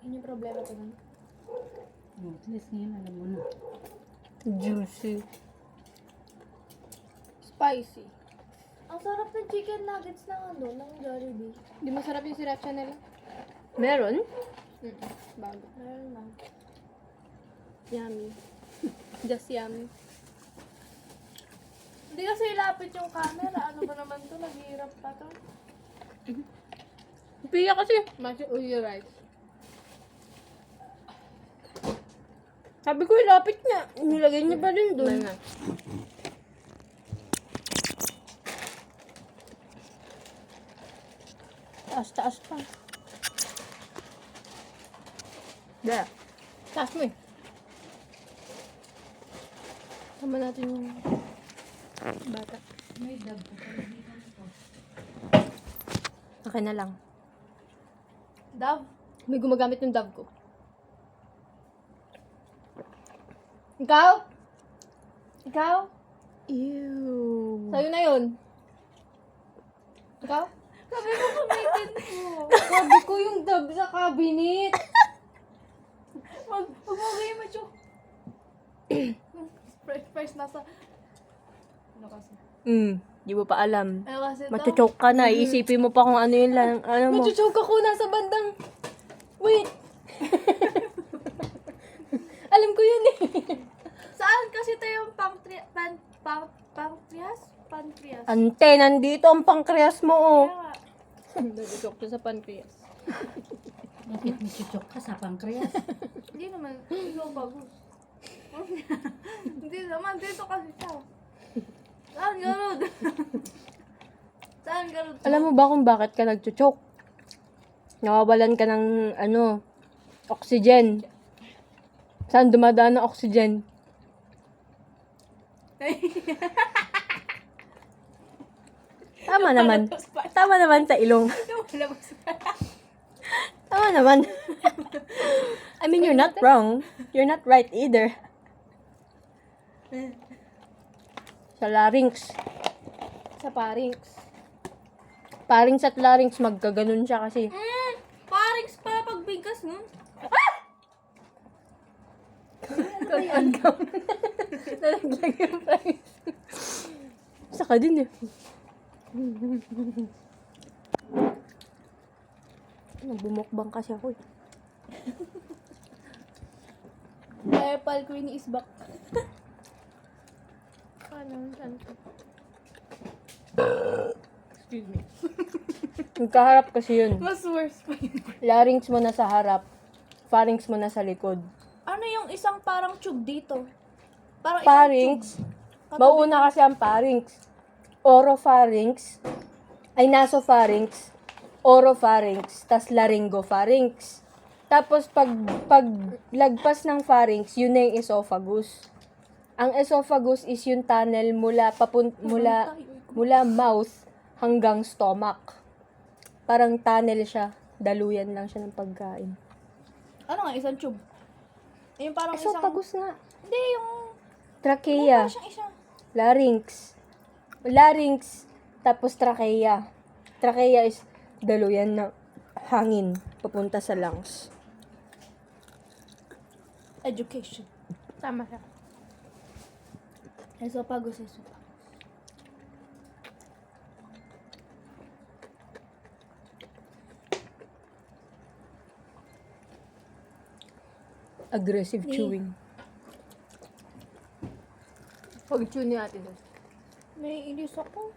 Yun yung problema ko nun. Oh, at least ngayon alam mo na. Juicy. Spicy. Ang sarap ng chicken nuggets ng ng Jollibee. Di masarap yung sriracha nila. Meron? Bago. Meron na. Yummy. Just yummy. Hindi kasi ilapit yung camera. Ano ba naman to? Naghihirap pa to. Piya kasi. Mashed uyo rice. Sabi ko, ilapit niya. Nilagay niya pa rin doon. Bye na. Taas pa. There. Taas mo eh. Tama natin yung bata. May dab ko pala dito nito. Akin na lang. Dove. May gumagamit ng dove ko. Ikaw? Ikaw? Ew. Sa'yo na yun. Ikaw? Sabi ko gamitin ko. Sabi ko yung dove sa cabinet. Huwag mo kayo macho. Fresh nasa... Ano kasi? Di mo pa alam. Ano kasi to? Machuchok ka na. Isipin mo pa kung ano yun lang. Ano mo. Machuchoke ako nasa bandang... Wait! Alam ko yun eh. Saan kasi ito yung pancreas? Pancreas. Ante, nandito ang pancreas mo, oh. Kaya nga. Nachuchoke siya sa pancreas. Bakit may chuchok ka sa pancreas? Hindi naman. Ikaw bagus. Hindi naman. Dito kasi siya. Saan garod? Saan garod? Alam mo ba kung bakit ka nagchuchok? Nawawalan ka ng, oxygen. Saan dumadaan ang oxygen? Tama naman. Tama naman sa ilong. Tama naman. I mean, you're not wrong. You're not right either. Sa larynx. Sa pharynx. Pharynx at larynx, magkaganon siya kasi. Parings pala pagbigkas nun. Nalaglag yung pharynx. Saka din eh. Nagbumukbang kasi ako eh. Purple queen is back. Ano? Saan to? Excuse me. Magkaharap kasi yun. Mas worse pa yun. Larynx mo na sa harap. Pharynx mo na sa likod. Ano yung isang parang tube dito? Parang Pharynx. Mauna kasi ang pharynx. Oropharynx. Ay, nasopharynx. Oropharynx. Tas laryngopharynx. Tapos pag lagpas ng pharynx, yun na yung esophagus. Ang esophagus is yung tunnel mula mouth hanggang stomach. Parang tunnel siya. Daluyan lang siya ng pagkain. Ano nga, isang tube? Yung parang Esophagus nga. Hindi, yung... Trachea. Parang siyang isa. Larynx, tapos trachea. Trachea is daluyan ng hangin papunta sa lungs. Education. Tama siya. Esophagus. Aggressive chewing. Pag-tune ni ate doon. Naiinis ako.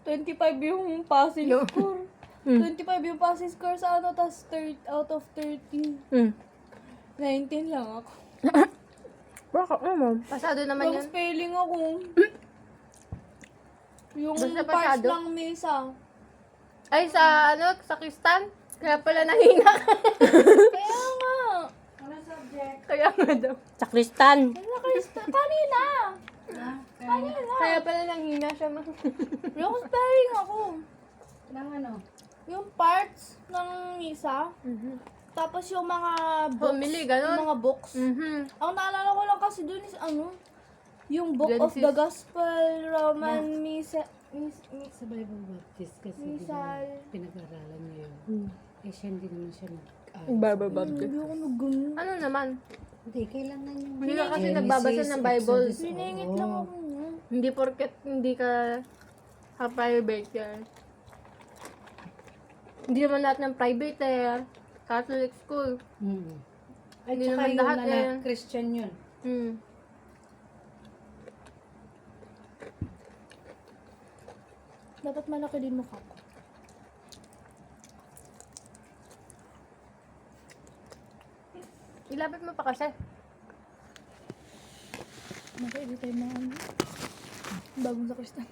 25 yung passing score. 25 yung passing score sa ano, tas out of 30. 19 lang ako. Bakit naman? Pasado naman Yung yan. spelling ako. Yung Basta parts pasado? lang misa. Ay, sa sa Kristan? Kaya pala nahina ka. Kaya nga. Kaya nga daw. Sa Kristan. Ano Krista? Kanina. Kanina. Kaya pala nanghina siya. Yung spelling ako. Nang ano? Yung parts ng misa. Tapos yung mga books. Homily, ganun. Yung mga books. Ang naalala ko lang kasi dun is yung Book of Genesis. the Gospel, Roman, Misa, Sa Bible Baptist kasi Misal. pinag-aralan niya yun. Eh siya hindi naman siya Barber Bob. Hindi ako nag-ganun. Ano naman? Hindi, kailangan yung... Hindi ka kasi Genesis, nagbabasa ng Bible. Exodus, Siningit oo. lang ako nga. Hindi porket hindi ka private yan. Hindi naman lahat ng private Catholic school. Mm. At Hindi saka naman yung lahat Christian yun. Hmm. Dapat malaki din mukha ko. Ilapit mo pa kasi. Maka-edit tayo mga ano. Bagong sa Kristan.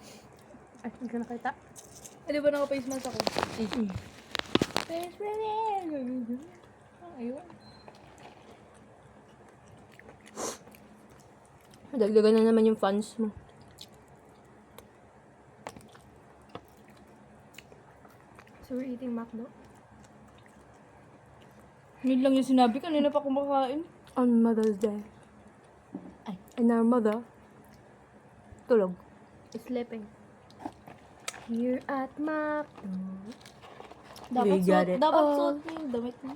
Ay, hindi ka nakita. Di ba naka-face mask ako? Face mask! Ayun. Dagdagan na naman yung fans mo. So we're eating McDo. Yun lang yung sinabi. Kanina pa kumakain. On Mother's Day. Ay. And our mother. Tulog. Sleeping. Here at McDo. Dapat We got it. Dapat Oh. suot mo yung damit mo.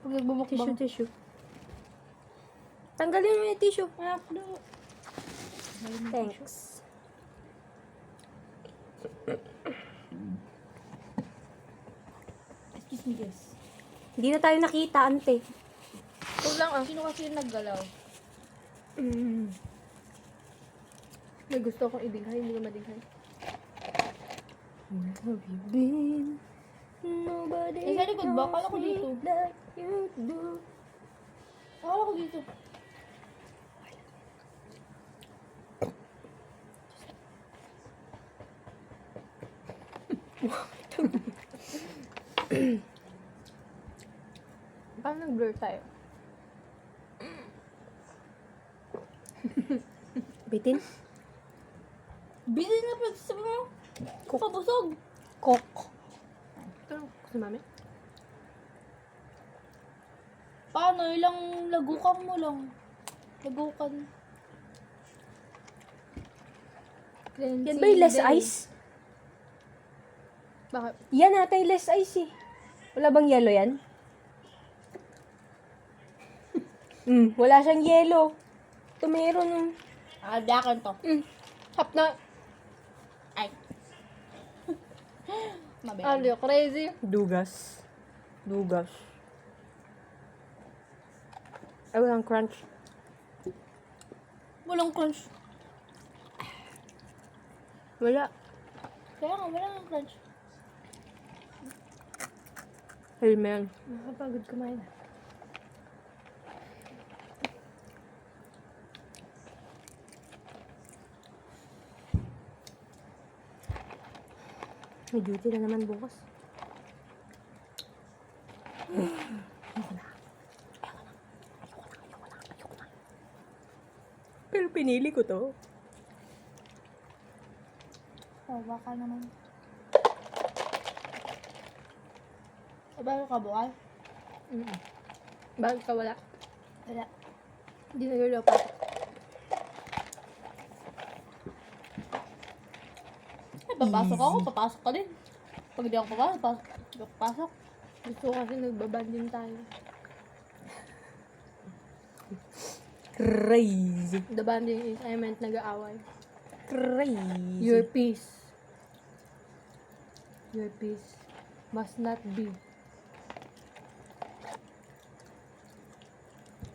Pag nagbumukbang. Tissue. Tanggalin mo yung tissue. Makdo. Thanks. Excuse me guys. Hindi na tayo nakita, ante. Huwag lang ah. Sino kasi yung naggalaw? May gusto akong idighay, hindi ko madighay. Where have you been? Nobody Eh, sa likod ba? Akala ko knows me dito. like you do. Akala ko dito. Parang nag-blur tayo. Bitin? Busy na pagsasabi mo. Pabusog. Kok. Ito lang si mami. Paano? Ilang lagukan mo lang. Lagukan. Yan ba yung less ice? Bakit? Yan ata yung less ice eh. Wala bang yellow yan? Wala siyang yellow. Ito meron. Ah, dakan to. Hap na. Ay. Mabaya. Are you crazy? Dugas. Ay, walang crunch. Walang crunch. Wala. Kaya nga, walang crunch. Hey, man. Nakapagod kumain. May duty na naman bukas. Pero pinili ko to. Oh, baka naman. Bago ka bukas? Bakit ka wala? Wala. Hindi nagalaw pa. Ay, papasok ako, papasok ka din. Pag di ako papasok. Gusto ko kasi nagbabanding tayo. Crazy. The banding is, I meant nag-aaway. Crazy. Your peace. Your peace must not be.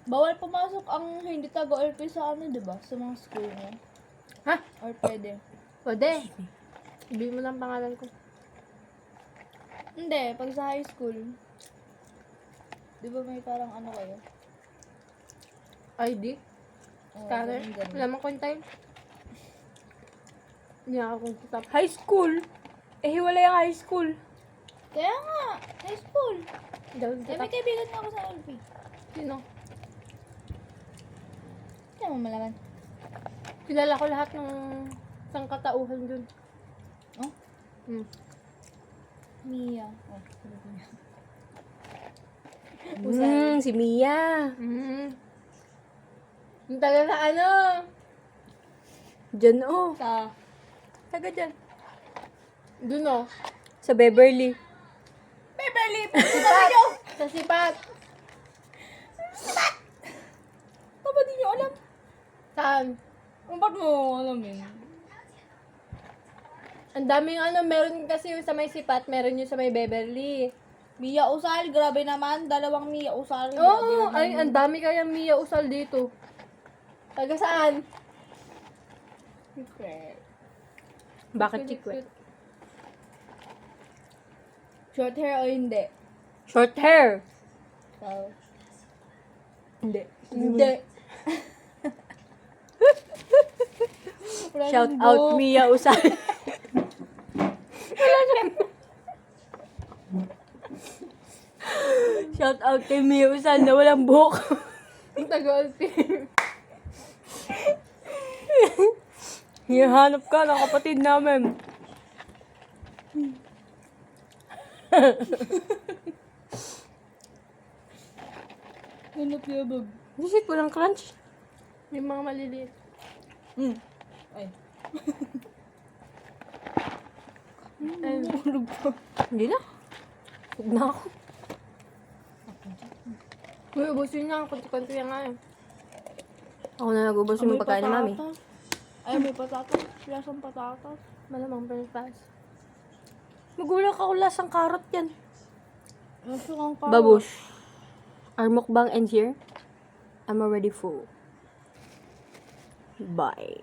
Bawal pumasok ang hindi taga-LP sa ano, diba? Sa mga school mo. Ha? Or pwede. Pwede. Sabihin mo lang pangalan ko. Hindi, pag sa high school, di ba may parang ano kayo? ID? Oo, Scanner? ganun. Wala mang contact. Hindi ako kung stop. High school. Eh, hiwalay ang high school. Kaya nga, high school. Hindi ako Eh, may kaibigan nga ako sa LP. Sino? Kaya mo malaman. Kilala ko lahat ng isang katauhan dun. Oh? Mia. Oh, Si Mia. Yung taga na ano? Diyan, oh. sa Taga dyan. Dun oh. Sa Beverly. nalipot sa tabi nyo. Sa sipat. Ito ba di nyo alam? Saan? Ba't mo alamin? Ang daming meron kasi yung sa may sipat, meron yung sa may Beverly. Mia Usal, grabe naman. 2 Mia Usal. Oo, ay, ang dami kayang Mia Usal dito. Taga saan? Bakit chikwet? Short hair o hindi? Short hair. So, Hindi. hindi. Shout out Mia Usal. Shout out kay Mia Usal na walang buhok. Ang taga-alpin. Hinahanap ka ng kapatid namin. Hanap yabag. Visit walang crunch. Yung mga maliliit. Ay. Ay, Hindi na. Huwag na ako. uy, ubusin niya. Kunti-kunti yan nga eh. Ako na nag-ubos yung pagkain ni mami. Ay, may patatas. Lasang patatas. Malamang perpas. Magulang ka ulas ang carrot yan. Gusto kang carrot. Babush. Our mukbang ends here. I'm already full. Bye.